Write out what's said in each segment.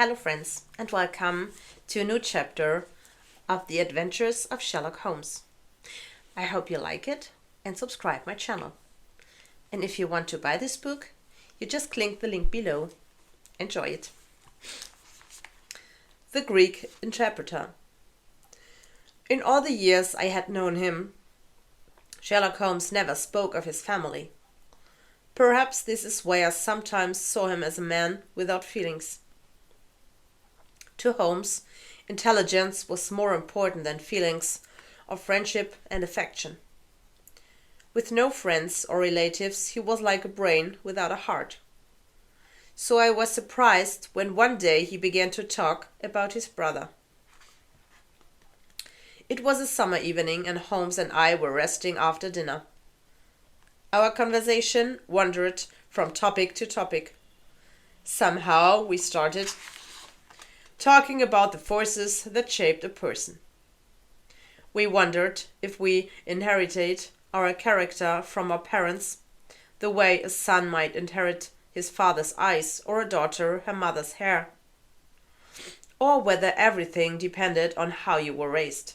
Hello, friends, and welcome to a new chapter of the adventures of Sherlock Holmes. I hope you like it and subscribe my channel. And if you want to buy this book, you just click the link below. Enjoy it. The Greek Interpreter. In all the years I had known him, Sherlock Holmes never spoke of his family. Perhaps this is why I sometimes saw him as a man without feelings. To Holmes, intelligence was more important than feelings of friendship and affection. With no friends or relatives, he was like a brain without a heart. So I was surprised when one day he began to talk about his brother. It was a summer evening and Holmes and I were resting after dinner. Our conversation wandered from topic to topic. Somehow we started talking about the forces that shaped a person. We wondered if we inherited our character from our parents, the way a son might inherit his father's eyes or a daughter her mother's hair, or whether everything depended on how you were raised.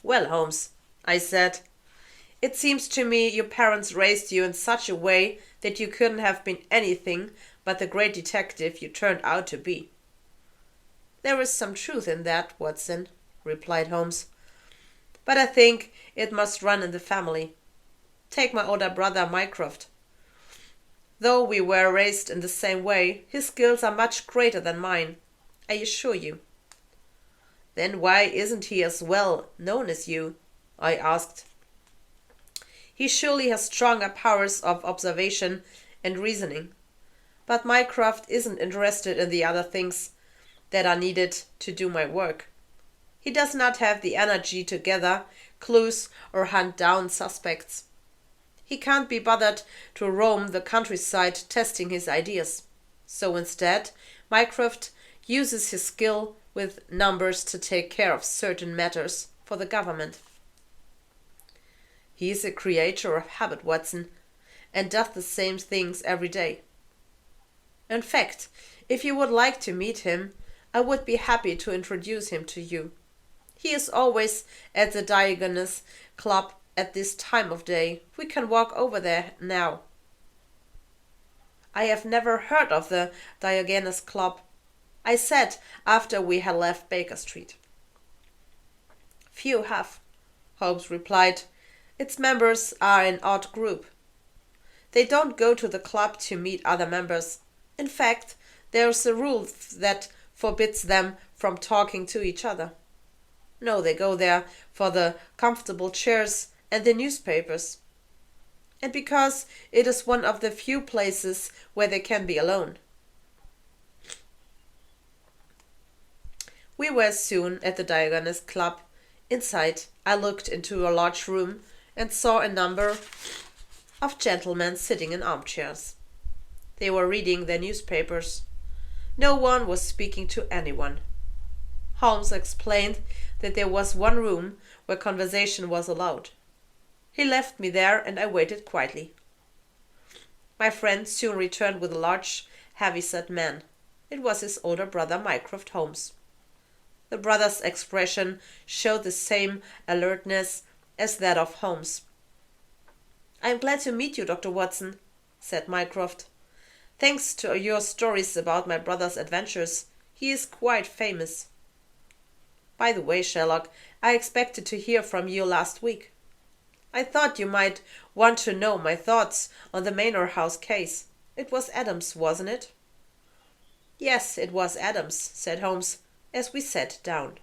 "Well, Holmes," I said, "it seems to me your parents raised you in such a way that you couldn't have been anything but the great detective you turned out to be." "There is some truth in that, Watson," replied Holmes, "but I think it must run in the family. Take my older brother Mycroft. Though we were raised in the same way, his skills are much greater than mine, I assure you." "Then why isn't he as well known as you?" I asked. "He surely has stronger powers of observation and reasoning. But Mycroft isn't interested in the other things that are needed to do my work. He does not have the energy to gather clues or hunt down suspects. He can't be bothered to roam the countryside testing his ideas. So instead, Mycroft uses his skill with numbers to take care of certain matters for the government. He is a creature of habit, Watson, and does the same things every day. In fact, if you would like to meet him, I would be happy to introduce him to you. He is always at the Diogenes Club at this time of day. We can walk over there now." "I have never heard of the Diogenes Club," I said after we had left Baker Street. "Few have," Holmes replied. "Its members are an odd group. They don't go to the club to meet other members. In fact, there's a rule that forbids them from talking to each other. No, they go there for the comfortable chairs and the newspapers, and because it is one of the few places where they can be alone." We were soon at the Diogenes Club. Inside, I looked into a large room and saw a number of gentlemen sitting in armchairs. They were reading their newspapers. No one was speaking to anyone. Holmes explained that there was one room where conversation was allowed. He left me there and I waited quietly. My friend soon returned with a large, heavy-set man. It was his older brother Mycroft Holmes. The brother's expression showed the same alertness as that of Holmes. "I am glad to meet you, Dr. Watson," said Mycroft. "Thanks to your stories about my brother's adventures, he is quite famous. By the way, Sherlock, I expected to hear from you last week. I thought you might want to know my thoughts on the Manor House case. It was Adams, wasn't it?" "Yes, it was Adams," said Holmes, as we sat down.